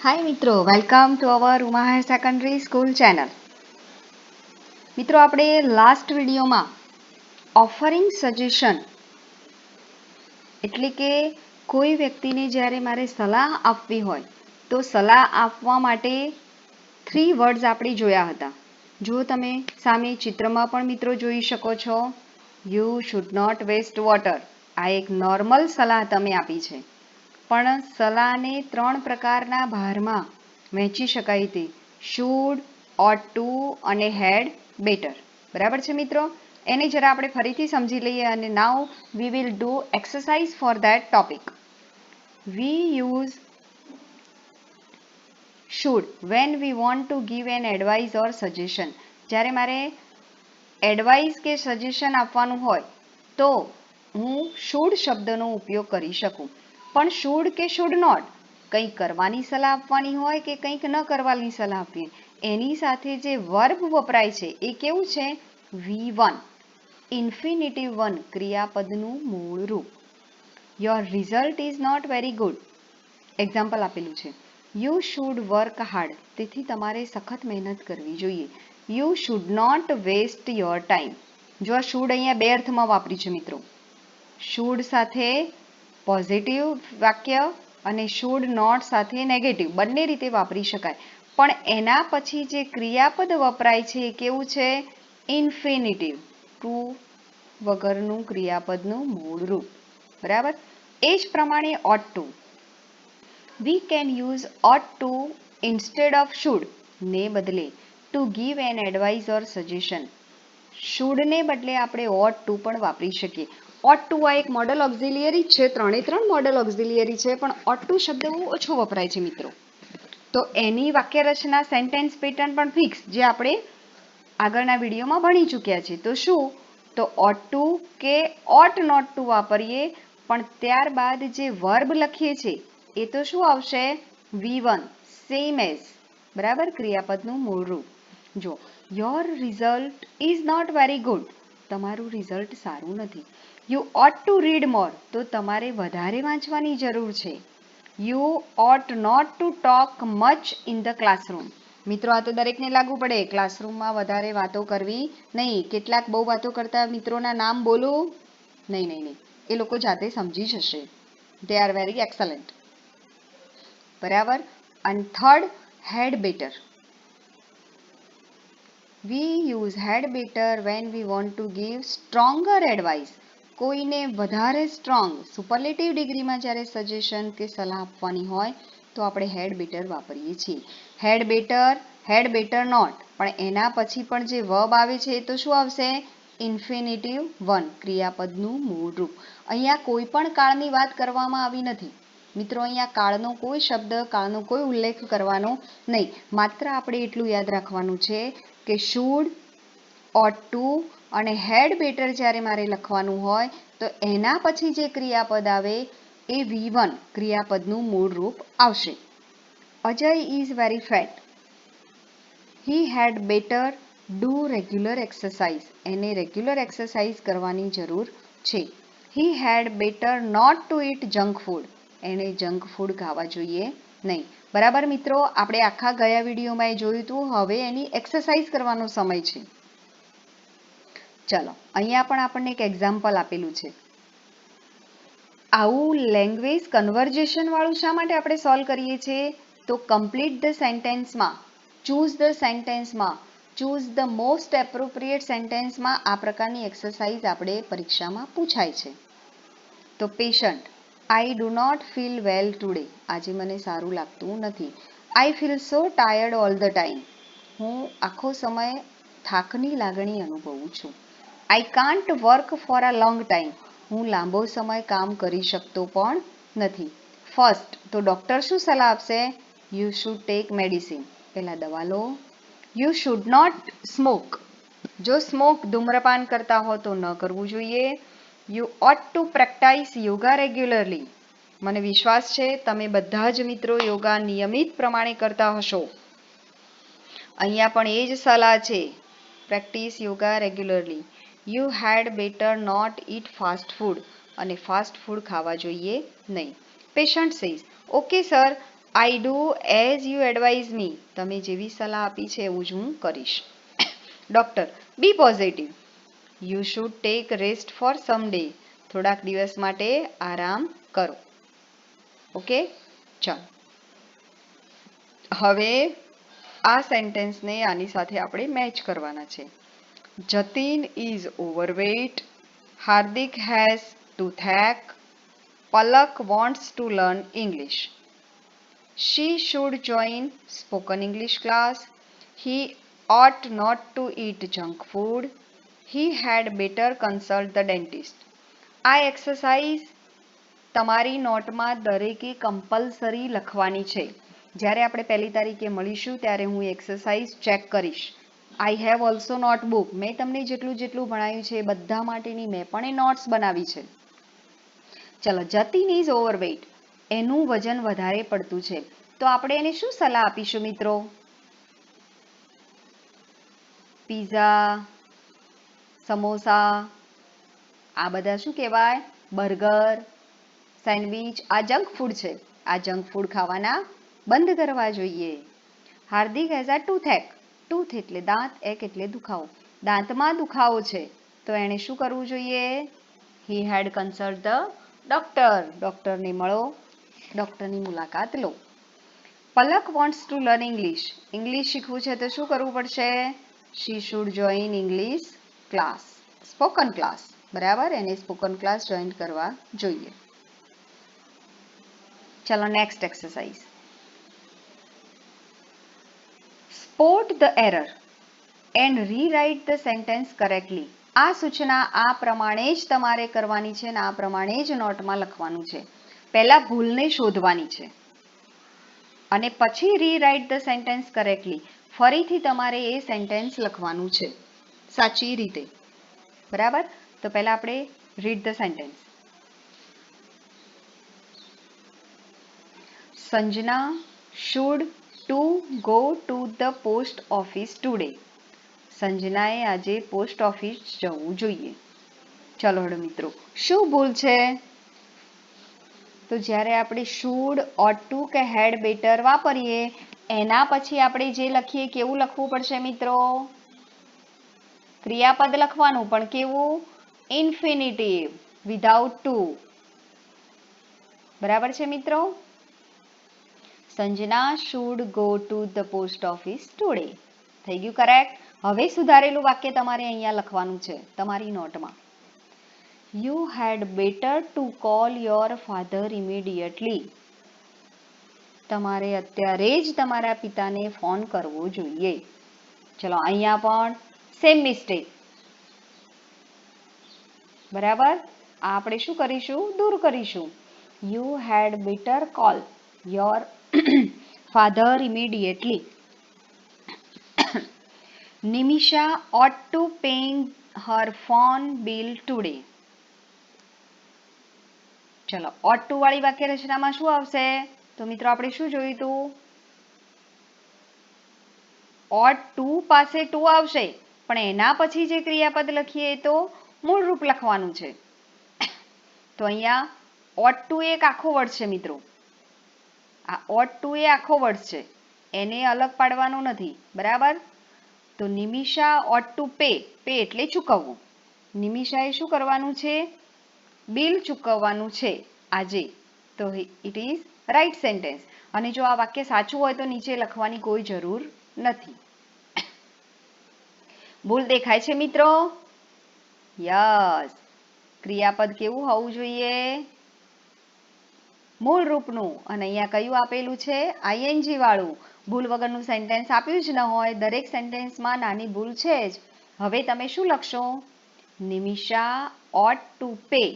હાય મિત્રો, welcome to our Uma higher secondary school channel. મિત્રો, આપણે લાસ્ટ વિડીયોમાં ઓફરિંગ સજેશન એટલે કે કોઈ વ્યક્તિને જ્યારે મારે સલાહ આપવી હોય તો સલાહ આપવા માટે 3 વર્ડ્સ આપણે જોયા હતા. જો તમે સામે ચિત્રમાં પણ મિત્રો જોઈ શકો છો, you should not waste water. આ એક નોર્મલ સલાહ તમે આપી છે, પણ સલાહને 3 પ્રકારના ભારમાં વહેંચી શકાય તે શુડ, ઓટ ટુ અને હેડ બેટર. બરાબર છે મિત્રો? એને જરા આપણે ફરીથી સમજી લઈએ અને now we will do exercise for that topic. We use should when we want to give an advice or suggestion. જ્યારે મારે એડવાઇસ કે સજેશન આપવાનું હોય તો હું શુડ શબ્દનો ઉપયોગ કરી શકું. પણ શુડ કે શુડ નોટ, કંઈક કરવાની સલાહ આપવાની હોય કે કંઈક ન કરવાની સલાહ આપવી, એની સાથે જે વર્બ વપરાય છે એ કેવું છે? V1, ઇન્ફિનિટિવ 1, ક્રિયાપદનું મૂળ રૂપ. Your result is not very good. Example આપેલું છે, યુ શુડ વર્ક હાર્ડ. તેથી તમારે સખત મહેનત કરવી જોઈએ. You should not waste your time. જો આ શુડ અહીંયા 2 અર્થમાં વાપરી છે મિત્રો. શુડ સાથે પોઝિટિવ વાક્ય અને શુડ નોટ સાથે નેગેટિવ, બંને રીતે વાપરી શકાય. પણ એના પછી જે ક્રિયાપદ વપરાય છે એ કેવું છે? ઇન્ફિનિટિવ, ટુ વગરનું ક્રિયાપદનું મૂળ રૂપ. બરાબર? એ જ પ્રમાણે ought to. We can use ought to instead of should, ને બદલે to give an advice or suggestion. શુડને બદલે આપણે ઓટ ટુ પણ વાપરી શકીએ. ઓટ ટુ આ એક મોડલ ઓક્ઝિલિયરી જ છે, 3 મોડલ ઓક્ઝિલિયરી છે, પણ ઓટ ટુ શબ્દ બહુ ઓછો વપરાય છે મિત્રો. તો એની વાક્યરચના સેન્ટેન્સ પેટર્ન પણ ફિક્સ, જે આપણે આગળના વિડીયોમાં ભણી ચૂક્યા છે. તો શું? તો ઓટ ટુ કે ઓટ નોટ ટુ વાપરીએ, પણ ત્યારબાદ જે વર્બ લખીએ છીએ એ તો શું આવશે? V1, same as. બરાબર? ક્રિયાપદનું મૂળ રૂપ. જો your result is not very good, તમારું રિઝલ્ટ સારું નથી. You ought to read more, તો તમારે વધારે વાંચવાની જરૂર છે. You ought not to talk much in the classroom. મિત્રો, આ તો દરેકને લાગુ પડે, ક્લાસરૂમમાં વધારે વાતો કરવી નહીં. કેટલાક બહુ વાતો કરતા મિત્રોના નામ બોલું? નહીં. એ લોકો જાતે સમજી જશે. They are very excellent. બરાબર? અને third, had better. We use had better when we want to give stronger advice. કોઈને વધારે સ્ટ્રોંગ, સુપરલેટિવ ડિગ્રીમાં જ્યારે સજેશન કે સલાહ આપવાની હોય તો આપણે હેડ બેટર વાપરીએ છીએ. હેડ બેટર નોટ, પણ એના પછી પણ જે વર્બ આવે છે એ તો શું આવશે? ઇન્ફિનિટિવ 1, ક્રિયાપદનું મૂળ રૂપ. અહીંયા કોઈ પણ કાળની વાત કરવામાં આવી નથી મિત્રો. અહીંયા કાળનો કોઈ શબ્દ, કાળનો કોઈ ઉલ્લેખ કરવાનો નહીં. માત્ર આપણે એટલું યાદ રાખવાનું છે કે શુડ, ઓટ ટુ અને હેડ બેટર જ્યારે મારે લખવાનું હોય તો એના પછી જે ક્રિયાપદ આવે એ V1, ક્રિયાપદનું મૂળ રૂપ આવશે. Ajay is very fat. He had better do regular exercise. એને રેગ્યુલર એક્સરસાઇઝ કરવાની જરૂર છે. He had better not to eat junk food. એણે જંક ફૂડ ખાવા જોઈએ નહીં. બરાબર મિત્રો? આપણે આખા ગયા વિડીયોમાં એ જોયું હતું. હવે એની એક્સરસાઇઝ કરવાનો સમય છે. ચલો, અહીંયા પણ આપણને એક એક્ઝામ્પલ આપેલું છે. આવું લેંગ્વેજ કન્વર્ઝેશન વાળું શા માટે આપણે સોલ્વ કરીએ છીએ? તો કમ્પ્લીટ ધ સેન્ટેન્સમાં, ચૂઝ ધ સેન્ટેન્સમાં, ચૂઝ ધ મોસ્ટ એપ્રોપ્રિએટ સેન્ટેન્સમાં આ પ્રકારની એક્સરસાઇઝ આપણે પરીક્ષામાં પૂછાય છે. તો patient, I do not feel well today. આજે મને સારું લાગતું નથી. I feel so tired all the time. હું આખો સમય થાકની લાગણી અનુભવું છું. I can't work for a long time. હું લાંબો સમય કામ કરી શકતો પણ નથી. ફર્સ્ટ, તો ડૉક્ટર શું સલાહ આપશે? You should take medicine. પહેલાં દવા લો. You should not smoke. જો સ્મોક, ધૂમ્રપાન કરતા હો તો ન કરવું જોઈએ. You ought to practise yoga regularly. મને વિશ્વાસ છે તમે બધા જ મિત્રો યોગા નિયમિત પ્રમાણે કરતા હશો. અહીંયા પણ એ જ સલાહ છે, practise yoga regularly. You had better not eat fast food. અને ફાસ્ટ ફૂડ ખાવા જોઈએ નહીં. Patient says, okay sir, I do as you advise me. તમે જેવી સલાહ આપી છે એવું જ હું કરીશ. Doctor, be positive. You should take rest for some day. થોડાક દિવસ માટે આરામ કરો. ઓકે, ચાલો. હવે આ સેન્ટેન્સને આની સાથે આપણે મેચ કરવાના છે. Jatin is overweight. Hardik has toothache. Palak wants to learn English. She should join spoken English class. He ought not to eat junk food. He had better consult the dentist. આ એક્સરસાઇઝ તમારી નોટમાં દરેકે કમ્પલસરી લખવાની છે. જ્યારે આપણે 1 તારીખે મળીશું ત્યારે હું એક્સરસાઇઝ ચેક કરીશ. I have also notebook. મેં તમને જેટલું ભણાવ્યું છે એ બધા માટેની મેં પણ એ નોટ્સ બનાવી છે. ચલો, જતીન ઇઝ ઓવરવેટ. એનું વજન વધારે પડતું છે. તો આપણે એને શું સલાહ આપીશું મિત્રો? પીઝા, સમોસા, આ બધા શું કહેવાય? બર્ગર, સેન્ડવિચ, આ જંક ફૂડ છે. આ જંક ફૂડ ખાવાના બંધ કરવા જોઈએ. હાર્દિક હેઝ અ ટૂથએક. ટૂથ એટલે દાંત, એક એટલે દુખાવો. દાંતમાં દુખાવો છે તો એણે શું કરવું જોઈએ? He had consult the doctor. ડોક્ટરને મળો, ડોક્ટરની મુલાકાત લો. Palak wants to learn English. English શીખવું છે તો શું કરવું પડશે? She should join English class, spoken class. બરાબર, એને સ્પોકન ક્લાસ જોઈન કરવા જોઈએ. ચલો, next exercise. Spot the error and rewrite the sentence correctly. આ સૂચના આ પ્રમાણે જ તમારે કરવાની છે અને આ પ્રમાણે જ નોટમાં લખવાનું છે. પહેલા ભૂલને શોધવાની છે અને પછી રીરાઇટ ધ સેન્ટેન્સ કરેક્ટલી. ફરીથી તમારે એ સેન્ટેન્સ લખવાનું છે સાચી રીતે. બરાબર, તો પહેલા આપણે read the sentence. Sanjana should to go to the post office today. સંજનાએ આજે પોસ્ટ ઓફિસ જવું જોઈએ. ચલો હળો મિત્રો, શું ભૂલ છે? તો જ્યારે આપણે શુડ, ઓટ ટુ કે હેડ બેટર વાપરીએ એના પછી આપણે જે લખીએ કેવું લખવું પડશે મિત્રો? ક્રિયાપદ લખવાનું, પણ કેવું? Infinitive, without to. બરાબર છે મિત્રો? Sanjana should go to the post office today. થઈ ગયું કરેક્ટ? હવે સુધારેલું વાક્ય તમારે અહીંયા લખવાનું છે તમારી નોટમાં. You had better to call your father immediately. તમારે અત્યારે જ તમારા પિતાને ફોન કરવો જોઈએ. ચલો, અહીંયા પણ સેમ મિસ્ટેક. બરાબર, આપણે શું કરીશું? દૂર કરીશું. You had better call your father immediately. Nimisha ought to pay her phone bill today. ચલો, ought to વાળી વાક્ય રચનામાં શું આવશે? તો મિત્રો આપણે શું જોયું હતું? ought to પાસે to આવશે, પણ એના પછી જે ક્રિયાપદ લખીએ તો મૂળ રૂપ લખવાનું છે. તો અહીંયા ought to એક આખો વર્ડ છે મિત્રો. આ ought to એ આખો વર્ડ છે, એને અલગ પાડવાનો નથી. બરાબર, તો Nimisha ought to pay. Pay એટલે ચૂકવવું. નિમિષાએ શું કરવાનું છે? બિલ ચૂકવવાનું છે આજે. તો ઇટ ઇઝ રાઇટ સેન્ટેન્સ. અને જો આ વાક્ય સાચું હોય તો નીચે લખવાની કોઈ જરૂર નથી. ભૂલ દેખાય છે મિત્રો? યસ. ક્રિયાપદ કેવું હોવું જોઈએ? મૂળ રૂપનું. અને અહીંયા કયું આપેલું છે? આઈએનજી વાળું. ભૂલ વગરનું સેન્ટેન્સ આપ્યું જ ન હોય. દરેક સેન્ટેન્સમાં નાની ભૂલ છે જ. હવે તમે શું લખશો? Nimisha ought to pay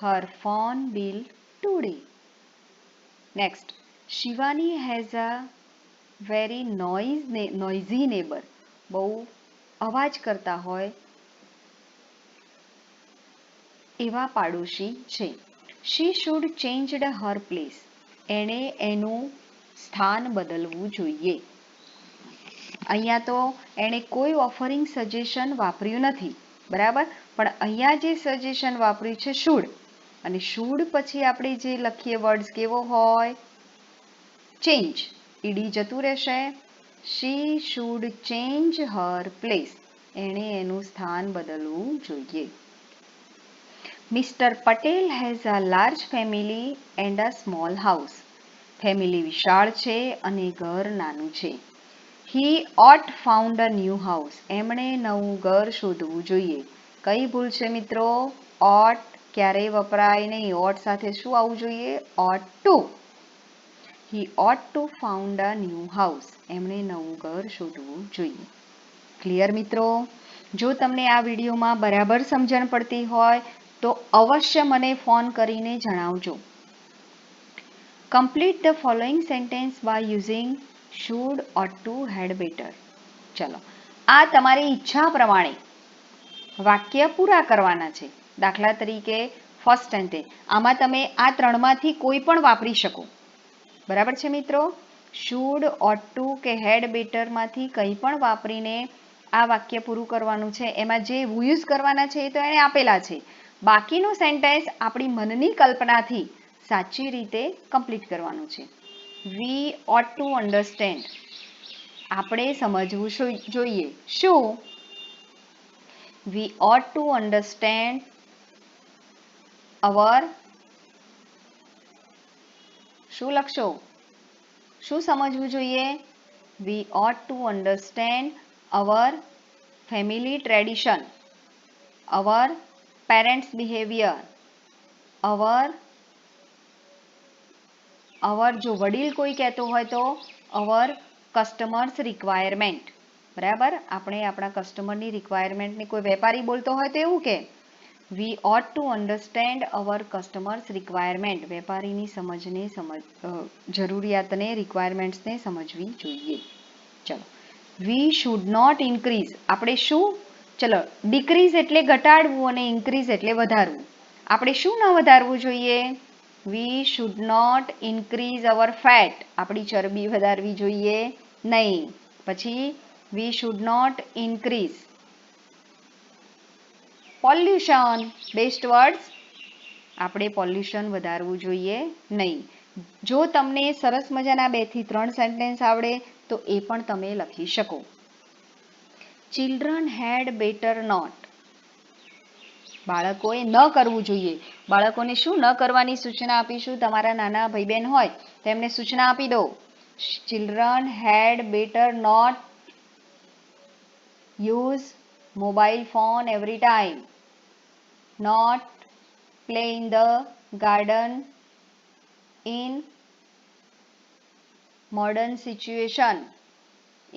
her phone bill today. Next, Shivani has a very noisy neighbor. બહુ અવાજ કરતા હોય એવા પાડોશી છે. She should change her place. એણે એનું સ્થાન બદલવું જોઈએ. અહીંયા તો એણે કોઈ ઓફરિંગ સજેશન વાપર્યું નથી. બરાબર, પણ અહીંયા જે સજેશન વાપર્યું છે શુડ. અને શુડ પછી આપણે જે લખીએ વર્ડ્સ કેવો હોય? ચેન્જ, ઈડી જતું રહેશે. She should change her place, એણે એનું સ્થાન બદલવું જોઈએ. Mister Patel has a large family and a small house, family વિશાળ છે અને ઘર નાનું છે. He ought found a new house, એમણે નવું ઘર શોધવું જોઈએ. કઈ ભૂલ છે મિત્રો? ઓટ ક્યારેય વપરાય નહીં. ઓટ સાથે શું આવવું જોઈએ? Ought to. He ought to found a new house, એમણે નવું ઘર શોધવું જોઈએ. ક્લિયર મિત્રો? જો તમને આ વિડીયોમાં બરાબર સમજણ પડતી હોય તો અવશ્ય મને ફોન કરીને જણાવજો. Complete the following sentence by using should, ought to, had better. ચલો, આ તમારી ઈચ્છા પ્રમાણે વાક્ય પૂરા કરવાના છે. દાખલા તરીકે ફર્સ્ટ સેન્ટેન્સ, આમાં તમે આ ત્રણમાંથી કોઈ પણ વાપરી શકો. બરાબર છે મિત્રો? શુડ, ઓટ ટુ કે હેડ બેટરમાંથી કંઈ પણ વાપરીને આ વાક્ય પૂરું કરવાનું છે. એમાં જે યુઝ કરવાના છે એ તો એણે આપેલા છે. બાકીનું સેન્ટેન્સ આપણી મનની કલ્પનાથી સાચી રીતે કમ્પ્લીટ કરવાનું છે. વી ઓટ ટુ અન્ડરસ્ટેન્ડ, આપણે સમજવું જોઈએ. શું? વી ઓટ ટુ અન્ડરસ્ટેન્ડ અવર, શું લખશો? શું સમજવું જોઈએ? We ought to understand our family tradition, our parents behaviour, our જો વડીલ કોઈ કહેતો હોય તો અવર કસ્ટમર્સ રિક્વાયરમેન્ટ. બરાબર? આપણે આપણા કસ્ટમરની રિક્વાયરમેન્ટને કોઈ વેપારી બોલતો હોય તો એવું કે we ought to understand our customers requirement, વેપારીની જરૂરિયાતને, રિક્વાયરમેન્ટ્સને સમજવી જોઈએ. ચલો, વી શુડ નોટ ઇન્ક્રીઝ, આપણે શું? ચલો, ડિક્રીઝ એટલે ઘટાડવું અને ઇન્ક્રીઝ એટલે વધારવું. આપણે શું ન વધારવું જોઈએ? We should not increase our fat, આપણી ચરબી વધારવી જોઈએ નહીં. પછી we should not increase pollution, best words, આપણે પોલ્યુશન વધારવું જોઈએ નહીં. જો તમને સરસ મજાના 2 થી 3 સેન્ટેન્સ આવડે તો એ પણ તમે લખી શકો. ચિલ્ડ્રન હેડ બેટર નોટ, બાળકોએ ન કરવું જોઈએ. બાળકોને શું ન કરવાની સૂચના આપીશું? તમારા નાના ભાઈ બહેન હોય તેમને સૂચના આપી દો. Children had better not use mobile phone every time, not play in the garden in modern situation,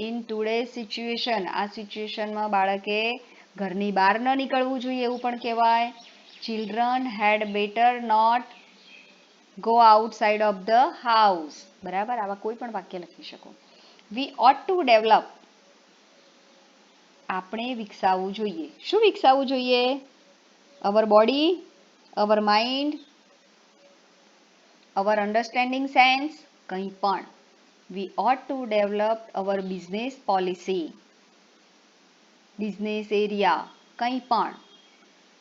in today's situation, આ સિચ્યુએશનમાં બાળકે ઘરની બહાર ન નીકળવું જોઈએ એવું પણ કહેવાય. Children had better not go outside of the house. બરાબર? આવા કોઈ પણ વાક્ય લખી શકો. વી ઓટ ટુ ડેવલપ, આપણે વિકસાવવું જોઈએ. શું વિકસાવવું જોઈએ? Our body, our mind, our understanding sense, કંઈ પણ. We ought to develop our business policy, business area, કંઈ પણ.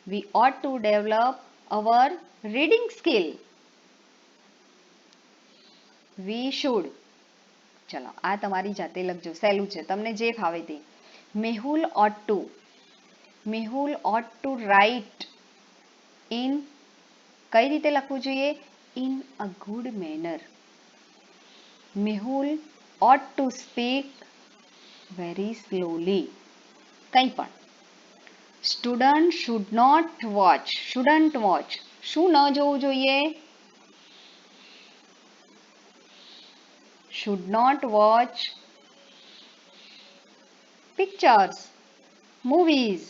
We ought to develop our reading skill, we should. ચલો, આ તમારી જાતે લખજો, સહેલું છે, તમને જે ફાવે તે. મેહુલ ઓટ ટુ રાઇટ ઇન, કઈ રીતે લખવું જોઈએ? In a good manner. Mehul oat to speak very slowly, કંઈ પણ. સ્ટુડન્ટ શુડન્ટ વોચ, શું ન જોવું જોઈએ? should not watch pictures, movies,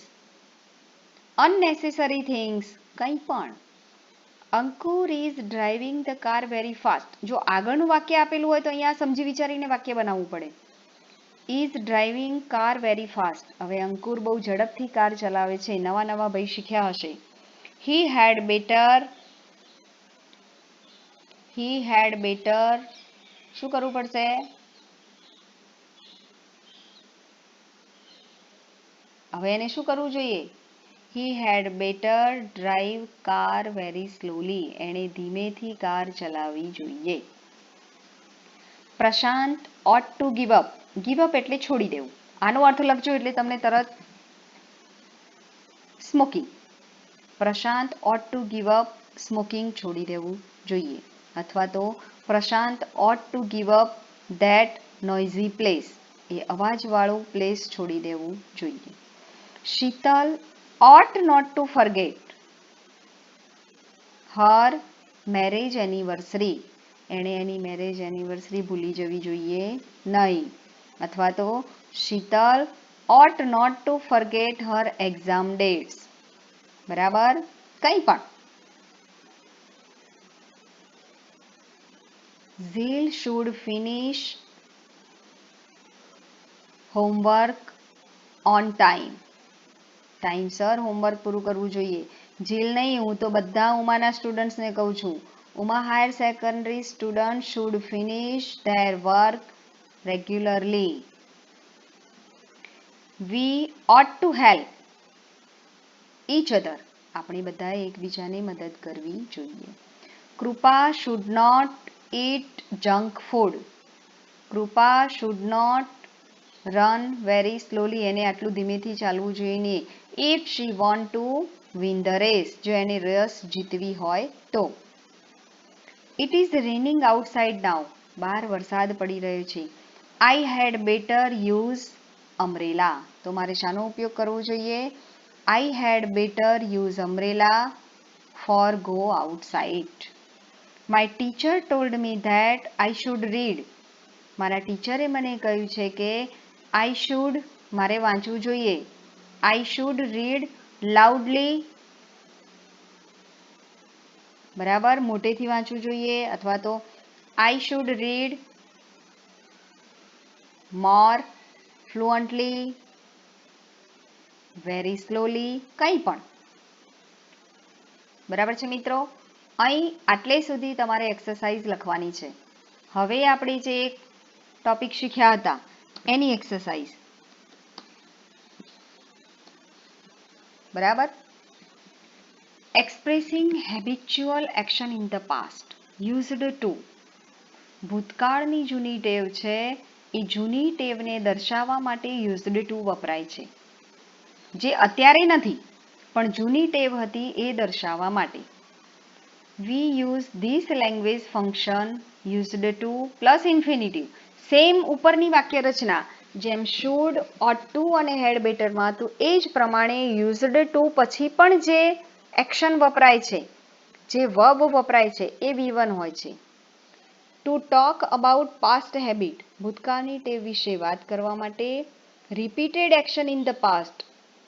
unnecessary things, કંઈ પણ. અંકુર is driving the car very fast. જો આગળનું વાક્ય આપેલું હોય તો અહીંયા સમજી વિચારીને વાક્ય બનાવવું પડે. is driving car very fast. હવે અંકુર બહુ ઝડપથી કાર ચલાવે છે. નવા ભાઈ શીખ્યા હશે. he had better, શું કરવું પડશે? હવે એને શું કરવું જોઈએ? he had better drive car very slowly. એણે ધીમેથી કાર ચલાવવી જોઈએ. પ્રશાંત ought to give up. give up એટલે છોડી દેવું. આનો અર્થ લખજો એટલે તમને તરત smoking. Prashant ought to give up smoking છોડી દેવું જોઈએ. અથવા તો Prashant ought to give up that noisy place. એ અવાજવાળું પ્લેસ છોડી દેવું જોઈએ. Sheetal ought not to forget her marriage anniversary. એણે એની મેરેજ એનિવર્સરી ભૂલી જવી જોઈએ નહીં. અથવા તો Sheetal ought not to forget her exam dates. બરાબર, કંઈ પણ. Zil should finish homework on time. ટાઈમસર હોમવર્ક પૂરું કરવું જોઈએ. જીલ નહીં, હું તો બધા ઉમાના સ્ટુડન્ટ્સને કહું છું. Uma higher secondary student should finish their work regularly. We ought to help each other. આપણે બધાએ એકબીજાને મદદ કરવી જોઈએ. Krupa should not eat junk food. Krupa should not run very slowly. એને આટલું ધીમેથી ચાલવું જોઈએ નહીં. If she want to win the race. જો એને રેસ જીતવી હોય તો. It is raining outside now. બહાર વરસાદ પડી રહ્યો છે. I had better use umbrella. તો મારે શાનો ઉપયોગ કરવો જોઈએ? I had better use umbrella for go outside. My teacher told me that I should read. મારા ટીચરે મને કહ્યું છે કે આઈ શુડ મારે વાંચવું જોઈએ. I should read loudly. બરાબર, મોટેથી વાંચવું જોઈએ. અથવા તો I should read more fluently, very slowly, કંઈ પણ. બરાબર છે મિત્રો. અહીં આટલે સુધી તમારે એક્સરસાઇઝ લખવાની છે. હવે આપણે જે એક ટોપિક શીખ્યા હતા એની એક્સરસાઇઝ. બરાબર. Expressing habitual action in the past used to. ભૂતકાળની જૂની ટેવ છે એ જૂની ટેવને દર્શાવવા માટે યુઝડ ટુ વપરાય છે. જે અત્યારે નથી પણ જૂની ટેવ હતી એ દર્શાવવા માટે. We use this language function used to plus infinitive. Same ઉપરની વાક્ય રચના જેમ શુડ, ought to અને હેડ બેટરમાં હતું એ જ પ્રમાણે યુઝડ ટુ પછી પણ જે એક્શન વપરાય છે, જે વર્બ વપરાય છે એ V1 હોય છે. To talk about past habit. ભૂતકાળની ટેવ વિશે વાત કરવા માટે. Repeated action in the past.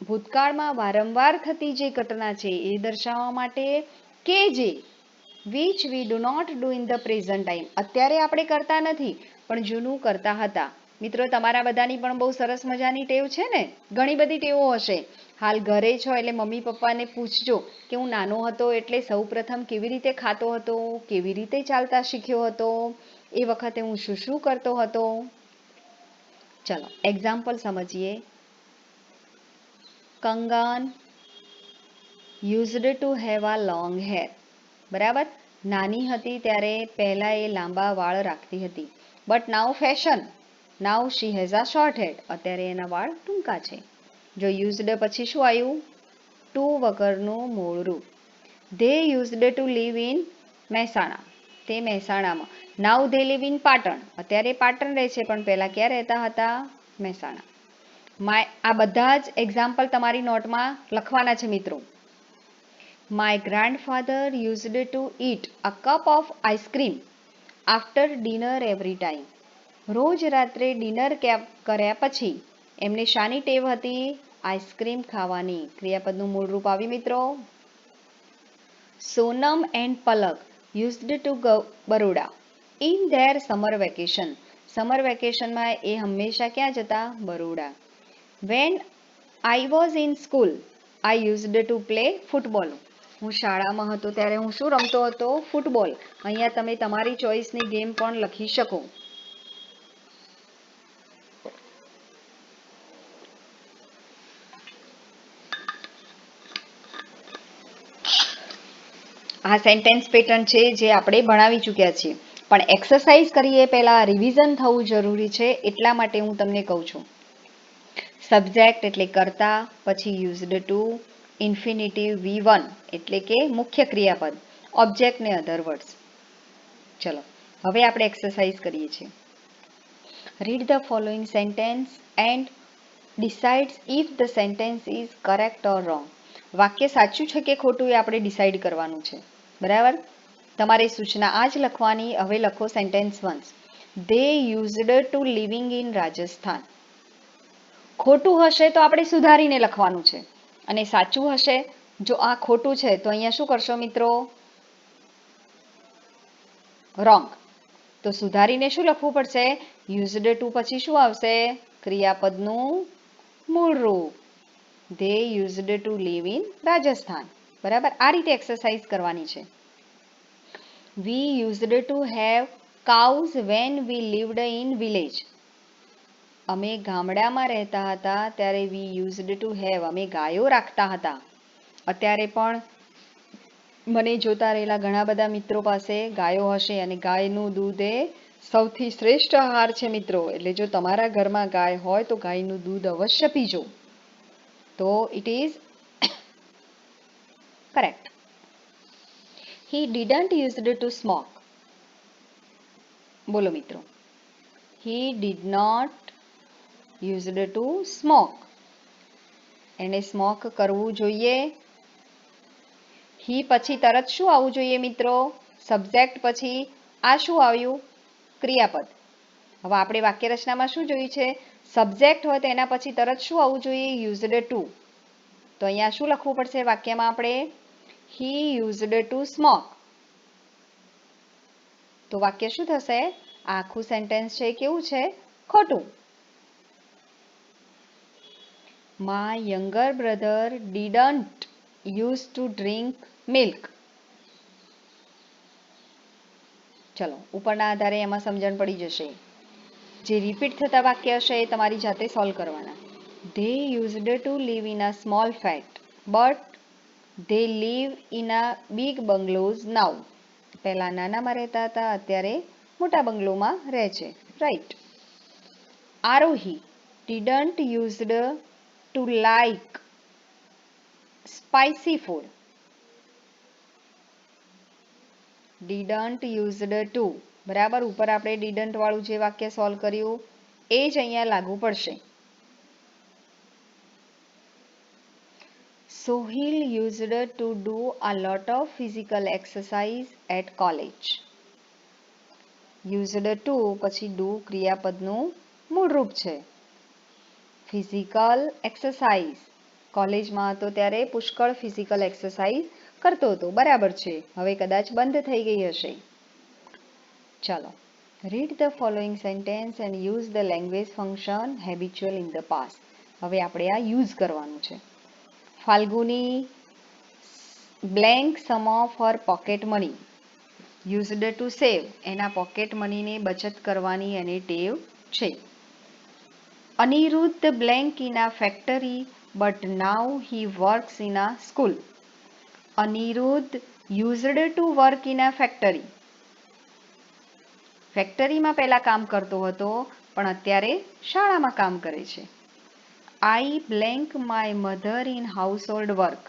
ભૂતકાળમાં વારંવાર થતી જે ઘટના છે એ દર્શાવવા માટે. કે જે which we do not do in the present time. અત્યારે આપણે કરતા નથી પણ જૂનું કરતા હતા. મિત્રો, તમારા બધાની પણ બહુ સરસ મજાની ટેવ છે ને. ઘણી બધી ટેવો હશે. હાલ ઘરે છો એટલે મમ્મી પપ્પાને પૂછજો કે હું નાનો હતો એટલે સૌ પ્રથમ કેવી રીતે ખાતો હતો, કેવી રીતે ચાલતા શીખ્યો હતો, એ વખતે હું શું શું કરતો હતો. ચલો એક્ઝામ્પલ સમજીએ. Kangan used to have a long hair. બરાબર, નાની હતી ત્યારે પહેલા એ લાંબા વાળ રાખતી હતી. But now fashion, now she has a short head. અત્યારે એના વાળ ટૂંકા છે. જો યુઝડ પછી શું આવ્યું? ટુ વગરનું મૂળ રૂપ. They used to live in Mehsana. તે મહેસાણામાં. નાઉ ધે લીવ ઇન પાટણ. અત્યારે પાટણ રહે છે પણ પહેલા ક્યાં રહેતા હતા? મહેસાણા. આ બધા જ એક્ઝામ્પલ તમારી નોટમાં લખવાના છે મિત્રો. My grandfather used to it a cup of ice cream after dinner every time. રોજ રાત્રે ડિનર કર્યા પછી એમને શાની ટેવ હતી? આઈસ્ક્રીમ ખાવાની. ક્રિયાપદનું મૂળ રૂપ આવ્યું મિત્રો. Sonam and Palak used to Baroda in their summer vacation. Summer વેકેશનમાં એ હંમેશા ક્યાં જતા? Baroda. When I was in school I used to play football. હું શાળામાં હતો ત્યારે હું શું રમતો હતો? ફૂટબોલ. અહીંયા તમે તમારી ચોઈસની ગેમ પણ લખી શકો. આ સેન્ટેન્સ પેટર્ન છે જે આપણે ભણાવી ચૂક્યા છીએ. પણ એક્સરસાઇઝ કરીએ પહેલા રિવિઝન થવું જરૂરી છે, એટલા માટે હું તમને કહું છું. સબ્જેક્ટ એટલે કર્તા, પછી યુઝડ ટુ, ઇન્ફિનિટિવ V1 એટલે કે મુખ્ય ક્રિયાપદ, ઓબ્જેક્ટ ને અધર વર્ડ્સ. ચલો હવે આપણે એક્સરસાઇઝ કરીએ છીએ. Read the following sentence and ડિસાઇડ્સ if the sentence is correct or wrong. વાક્ય સાચું છે કે ખોટું એ આપણે ડિસાઇડ કરવાનું છે. બરાબર? તમારે સૂચના આ જ લખવાની. હવે લખો sentence once. They used two living in Rajasthan. ખોટું હશે તો આપણે સુધારીને લખવાનું છે, અને સાચું હશે, જો આ ખોટું છે તો અહીંયા શું કરશો મિત્રો? રોંગ. તો સુધારીને શું લખવું પડશે? યુઝડ ટુ પછી શું આવશે? ક્રિયાપદનું મૂળ રૂપ. They used to live in Rajasthan. બરાબર? આ રીતે એક્સરસાઇઝ કરવાની છે. We used to have cows when we lived in village. અમે ગામડામાં રહેતા હતા ત્યારે વી યુઝડ ટુ હેવ, અમે ગાયો રાખતા હતા. અત્યારે પણ મને જોતા રહેલા ઘણા બધા મિત્રો પાસે ગાયો હશે, અને ગાયનું દૂધ એ સૌથી શ્રેષ્ઠ આહાર છે મિત્રો. એટલે જો તમારા ઘરમાં ગાય હોય તો ગાયનું દૂધ અવશ્ય પીજો. તો it is correct. He didn't used to smoke. બોલો મિત્રો. He did not used to smoke. એને સ્મોક કરવું જોઈએ. હી પછી તરત શું આવવું જોઈએ મિત્રો? સબ્જેક્ટ પછી આ શું આવ્યું? ક્રિયાપદ. હવે આપણે વાક્ય રચનામાં શું જોયું છે? સબ્જેક્ટ હોય તો એના પછી તરત શું આવવું જોઈએ? Used to. તો અહીંયા શું લખવું પડશે વાક્યમાં આપણે? હી યુઝડ ટુ સ્મોક. તો વાક્ય શું થશે? આખું સેન્ટેન્સ છે કેવું છે? ખોટું. My younger brother didn't used to drink milk. ચલો ઉપરના આધારે એમાં સમજણ પડી જશે. જે રિપીટ થતા વાક્ય હશે એ તમારી જાતે સોલ્વ કરવાના. They used to live in a small flat, but they live in a big bungalows now. પહેલા નાનામાં રહેતા હતા, અત્યારે મોટા બંગલોમાં રહે છે. Right. Aarohi didn't used to like spicy food. didn't used to. બરાબર? ઉપર આપણે didn't વાળું જે વાક્ય સોલ્વ કર્યું એ જ અહીંયા લાગુ પડશે. Sohil used to do a lot of physical exercise at college. used to પછી do ક્રિયાપદનું મૂળ રૂપ છે. Physical exercise. કોલેજમાં હતો ત્યારે પુષ્કળ ફિઝિકલ એક્સરસાઇઝ કરતો હતો. બરાબર છે. હવે કદાચ બંધ થઈ ગઈ હશે. ચાલો. Read the following sentence and use the language function habitual in the past. હવે આપણે આ યુઝ કરવાનું છે. Falguni blank some of her pocket money. Used to save. એના પોકેટ મનીને બચત કરવાની એને ટેવ છે. Anirudh blank in a factory but now he works in a school. Anirudh used to work in a factory. ફેક્ટરીમાં પહેલા કામ કરતો હતો, પણ અત્યારે શાળામાં કામ કરે છે. I blank my mother in household work.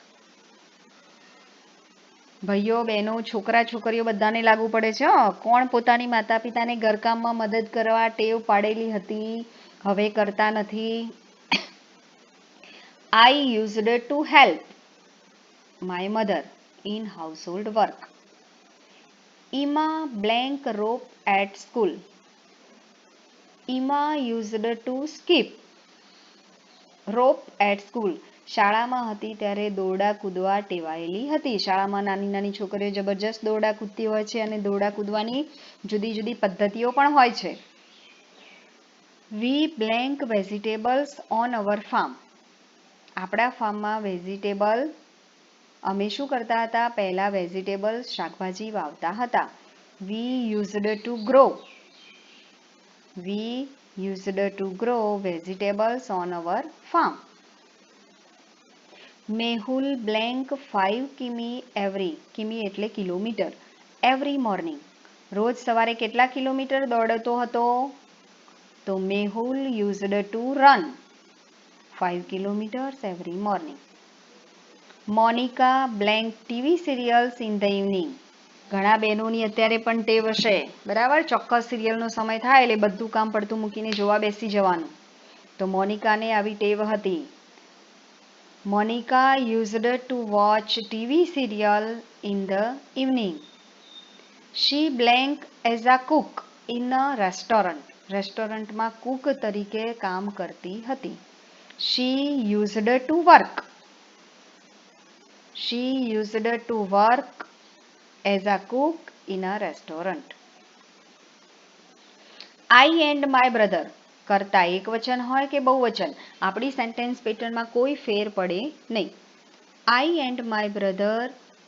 ભાઈઓ બહેનો છોકરા છોકરીઓ બધાને લાગુ પડે છે. કોણ પોતાની માતા પિતાને ઘરકામમાં મદદ કરવા ટેવ પાડેલી હતી, હવે કરતા નથી? I used to help my mother in household work. Emma blank rope at school. Emma used to skip rope at school. શાળામાં હતી ત્યારે દોરડા કૂદવા ટેવાયેલી હતી. શાળામાં નાની નાની છોકરીઓ જબરજસ્ત દોરડા કૂદતી હોય છે, અને દોરડા કૂદવાની જુદી જુદી પદ્ધતિઓ પણ હોય છે. We blank vegetables on our farm. આપણા ફાર્મમાં વેજીટેબલ અમે શું કરતા હતા? પહેલા વેજીટેબલ શાકભાજી વાવતા હતા. We used to grow. We used to grow vegetables on our farm. Mehul blank 5 કિમી એવરી. કિમી એટલે કિલોમીટર. Every morning. રોજ સવારે કેટલા કિલોમીટર દોડતો હતો? તો Mehul used to run 5 kilometres every morning. Monika blank TV serials in the evening. ઘણા બહેનોની અત્યારે પણ ટેવ હશે, બરાબર? ચોક્કસ સિરિયલનો સમય થાય એટલે બધું કામ પડતું મૂકીને જોવા બેસી જવાનું. તો મોનિકાને આવી ટેવ હતી. Monika used to watch TV serial in the evening. She blank as a cook in a restaurant. રેસ્ટોરન્ટમાં કુક તરીકે કામ કરતી હતી. She used to work. She used to work as a cook in a restaurant. I and my brother કરતા એક વચન હોય કે બહુવચન, આપણી સેન્ટેન્સ પેટર્નમાં કોઈ ફેર પડે નહીં. I and my brother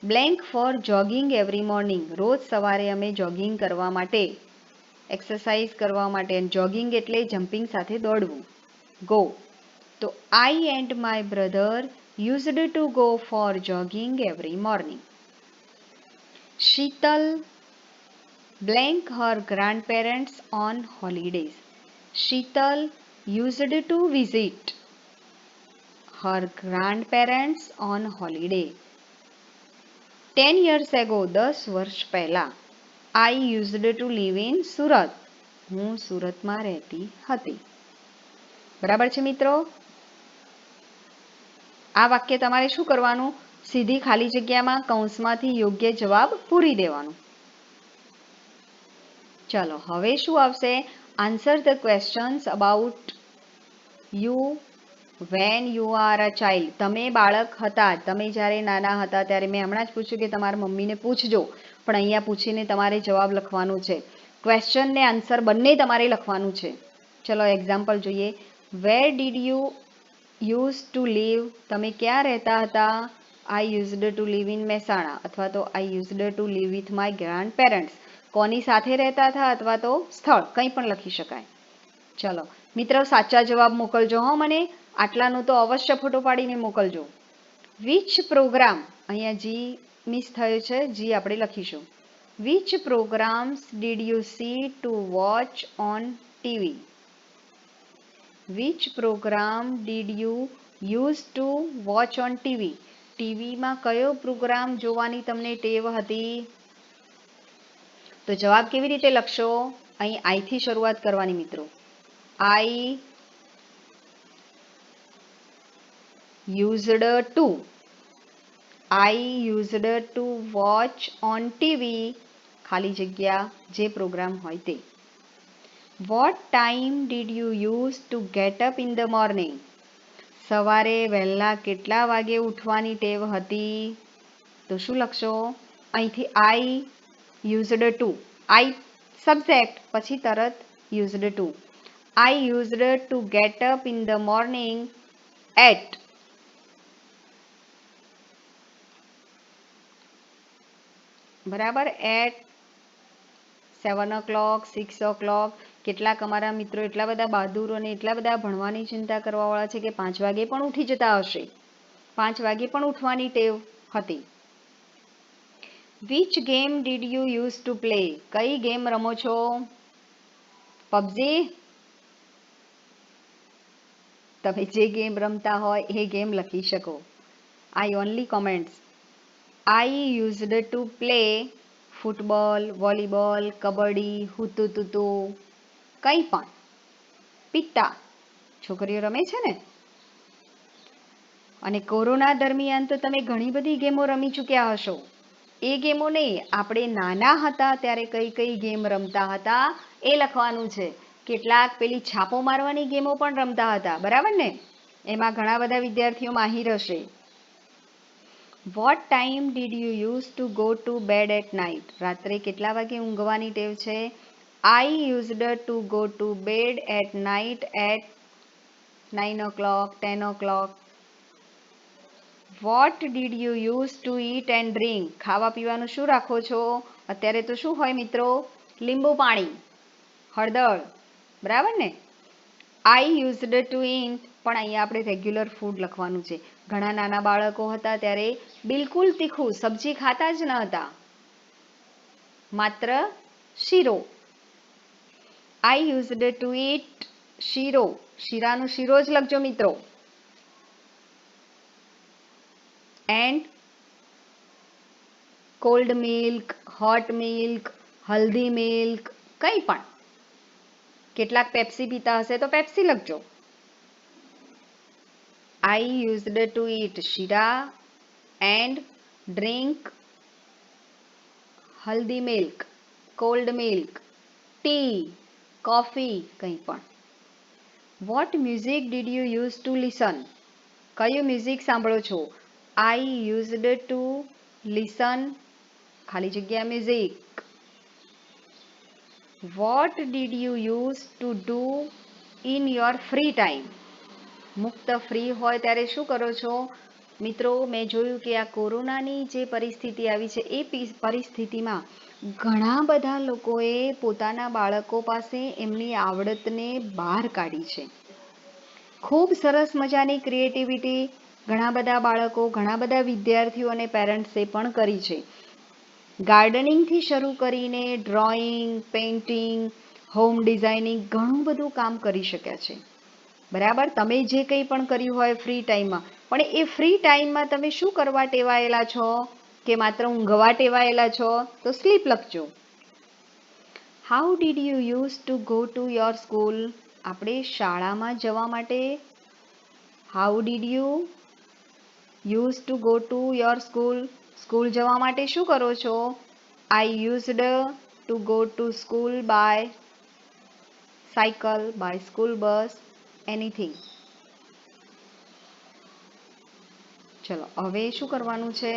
blank for jogging every morning. રોજ સવારે અમે જોગિંગ કરવા માટે, એક્સરસાઇઝ કરવા માટે, જોગિંગ એટલે જમ્પિંગ સાથે દોડવું, ગો. તો I and my brother used to go for jogging every morning. Sheetal blank her grandparents on holidays. Sheetal used to visit her grandparents on holiday. 10 years ago, 10 વર્ષ પહેલા, I used to live in Surat. હું સુરતમાં રહેતી હતી. બરાબર છે મિત્રો? આ વાક્ય તમારે શું કરવાનું? સીધી ખાલી જગ્યામાં કૌંસમાંથી યોગ્ય જવાબ પૂરી દેવાનું. ચલો હવે શું આવશે? Answer the questions about you when you are a child. તમે બાળક હતા, તમે જ્યારે નાના હતા ત્યારે મેં હમણાં જ પૂછ્યું કે તમારા મમ્મીને પૂછજો, પણ અહીંયા પૂછીને તમારે જવાબ લખવાનું છે. ક્વેશ્ચન ને આન્સર બંને તમારે લખવાનું છે. ચલો એક્ઝામ્પલ જોઈએ. Where did you use to live. તમે ક્યાં રહેતા હતા? I used to live in Mehsana, અથવા તો I used to live with my grandparents. કોની સાથે રહેતા હતા અથવા તો સ્થળ, કંઈ પણ લખી શકાય. ચલો મિત્રો સાચા જવાબ મોકલજો હો મને. આટલાનું તો અવશ્ય ફોટો પાડીને મોકલજો. વિચ પ્રોગ્રામ, અહીંયા જી મિસ થયો છે, જી આપણે લખીશું. Which programmes did you see to watch on TV? Which programme did you use to watch on TV? ટીવીમાં કયો પ્રોગ્રામ જોવાની તમને ટેવ હતી? તો જવાબ કેવી રીતે લખશો? અહીં આઈથી શરૂઆત કરવાની મિત્રો. I used to watch on TV, ખાલી જગ્યા જે પ્રોગ્રામ હોય તે. What time did you use to get up in the morning? સવારે વહેલા કેટલા વાગે ઉઠવાની ટેવ હતી? તો શું લખશો? અહીંથી I used to, I subject, પછી તરત used to. I used to get up in the morning at, બરાબર, એટ 7 o'clock, 6 o'clock. કેટલાક અમારા મિત્રો એટલા બધા બહાદુર અને એટલા બધા ભણવાની ચિંતા કરવાવાળા છે કે 5 વાગે પણ ઉઠી જતા હશે. 5 વાગે પણ ઉઠવાની ટેવ હતી. Which game did you use to play? કઈ ગેમ રમો છો? પબજી? તમે જે ગેમ રમતા હોય એ ગેમ લખી શકો. I only comments. I used to play football, volleyball, kabaddi, હુતુતુતુ, કંઈ પણ. પિટ્ટા, છોકરીઓ રમે છે ને. અને કોરોના દરમિયાન તો તમે ઘણી બધી ગેમો રમી ચૂક્યા હશો. એ ગેમો નહીં, આપણે નાના હતા ત્યારે કઈ કઈ ગેમ રમતા હતા એ લખવાનું છે. કેટલાક પેલી છાપો મારવાની ગેમો પણ રમતા હતા, બરાબર ને? એમાં ઘણા બધા વિદ્યાર્થીઓ માહિર હશે. What time did you use to go to bed at night? રાત્રે કેટલા વાગે ઊંઘવાની ટેવ છે? I used to go to bed at night at 9 o'clock, 10 o'clock. What did you use to eat and drink? ખાવા પીવાનું શું રાખો છો? અત્યારે તો શું હોય મિત્રો? લીંબુ પાણી, હળદર, બરાબર ને? આઈ યુઝડ ટુ ઈટ, પણ અહીંયા આપણે રેગ્યુલર ફૂડ લખવાનું છે. ઘણા નાના બાળકો હતા ત્યારે બિલકુલ તીખું સબ્જી ખાતા જ ન હતા. માત્ર શીરો. I used to eat શીરો. શીરાનું શીરો જ લખજો મિત્રો. And cold milk, hot milk, Haldi milk, કંઈ પણ. કેટલાક પેપ્સી પીતા હશે તો પેપ્સી લખજો. I used to eat શીરા and drink Haldi milk, cold milk, tea, coffee, કંઈ પણ. What music did you use to listen? કયું મ્યુઝિક સાંભળો છો? I used to listen ખાલી જગ્યા music. What did you use to do in your free time? મુક્ત free હોય ત્યારે શું કરો છો? મિત્રો, મેં જોયું કે આ કોરોનાની જે પરિસ્થિતિ આવી છે એ પરિસ્થિતિમાં ઘણા બધા લોકોએ પોતાના બાળકો પાસે એમની આવડતને બહાર કાઢી છે. ખૂબ સરસ મજાની ક્રિએટિવિટી ઘણા બધા બાળકો, ઘણા બધા વિદ્યાર્થીઓ અને પેરેન્ટ્સે પણ કરી છે. ગાર્ડનિંગથી શરૂ કરીને ડ્રોઈંગ, પેઇન્ટિંગ, હોમ ડિઝાઇનિંગ ઘણું બધું કામ કરી શક્યા છે. બરાબર, તમે જે કંઈ પણ કર્યું હોય ફ્રી ટાઈમમાં, પણ એ ફ્રી ટાઈમમાં તમે શું કરવા ટેવાયેલા છો કે માત્ર ઊંઘવા ટેવાયેલા છો? તો સ્લીપ લખજો. How did you use to go to your school? આપણે શાળામાં જવા માટે how did you use to go to your school? School જવા માટે શું કરો છો? I used to go to school by cycle, by school bus, anything. ચલો હવે શું કરવાનું છે?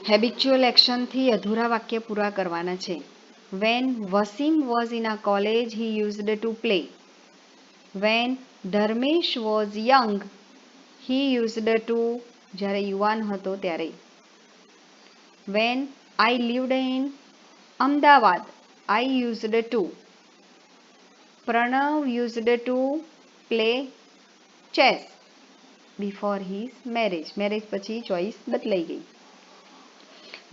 હેબિચ્યુઅલ એક્શનથી અધૂરા વાક્ય પૂરા કરવાના છે. When Wasim was in a college, he used to play. When Dharmesh was young, he used to જ્યારે યુવાન હતો ત્યારે. When I lived in Ahmedabad, I used to. Pranav used to play chess before his marriage. Marriage પછી choice બદલાઈ ગઈ.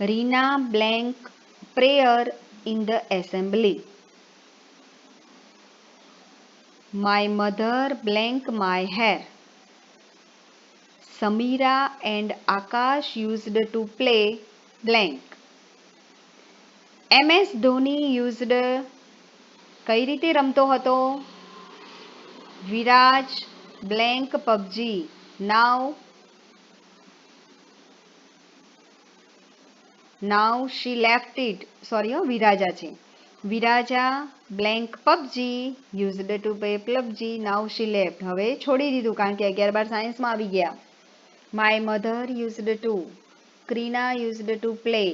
Reena blank prayer in the assembly. My mother blank my hair. Samira and Akash used to play blank. MS Dhoni used કઈ રીતે રમતો હતો? Viraj blank PUBG. Now she left it. Sorry, વિરાજા છે. વિરાજા blank PUBG used to play PUBG. Now she left. હવે છોડી દીધું કારણ કે 11-12 સાયન્સમાં આવી ગયા. My mother used to. Krina used to play.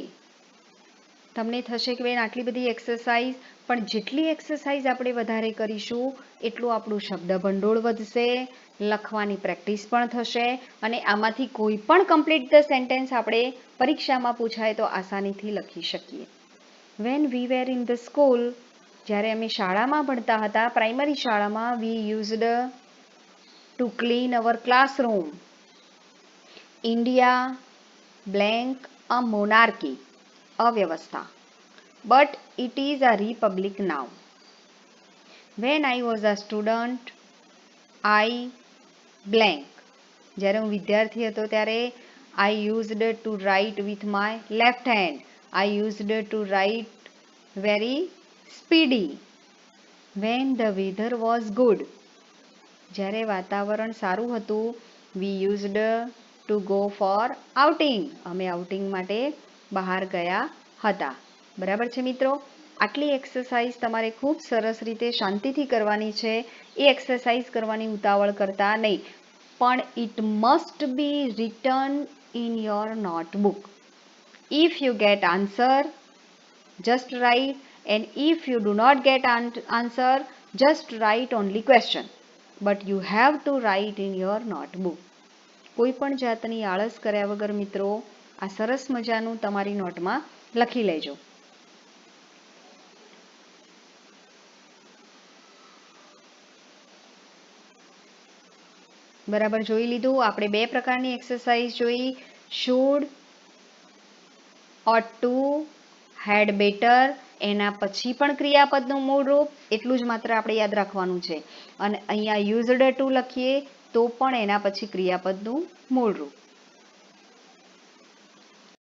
તમને થશે કે બેન આટલી બધી એક્સરસાઇઝ, પણ જેટલી એક્સરસાઇઝ આપણે વધારે કરીશું એટલું આપણું શબ્દ ભંડોળ વધશે, લખવાની પ્રેક્ટિસ પણ થશે અને આમાંથી કોઈ પણ કમ્પ્લીટ ધ સેન્ટેન્સ આપણે પરીક્ષામાં પૂછાય તો આસાનીથી લખી શકીએ. When we were in the school, જ્યારે અમે શાળામાં ભણતા હતા, પ્રાઇમરી શાળામાં, we used to clean our classroom. India blank a monarchy. અવ્યવસ્થા. But it is a republic now. When I was a student, I blank. જ્યારે હું વિદ્યાર્થી હતો ત્યારે I used to write with my left hand. I used to write very speedy. When the weather was good. જ્યારે વાતાવરણ સારું હતું, we used to go for outing. અમે આઉટિંગ માટે બહાર ગયા હતા. બરાબર છે મિત્રો? આટલી એક્સરસાઇઝ તમારે ખૂબ સરસ રીતે શાંતિથી કરવાની છે. એ એક્સરસાઇઝ કરવાની ઉતાવળ કરતા નહીં, પણ it must be return in your notebook. If you get answer, just write, and if you do not get answer, just write only question. But you have to write in your notebook. કોઈ પણ જાતની આળસ કર્યા વગર મિત્રો આ સરસ મજાનું તમારી નોટમાં લખી લેજો. બરાબર, જોઈ લીધું. આપણે બે પ્રકારની એક્સરસાઇઝ જોઈ. should, ought to, had better એના પછી પણ ક્રિયાપદનું મૂળ રૂપ, એટલું જ માત્ર આપણે યાદ રાખવાનું છે. અને અહીંયા યુઝડ ટુ લખીએ તો પણ એના પછી ક્રિયાપદનું મૂળ રૂપ.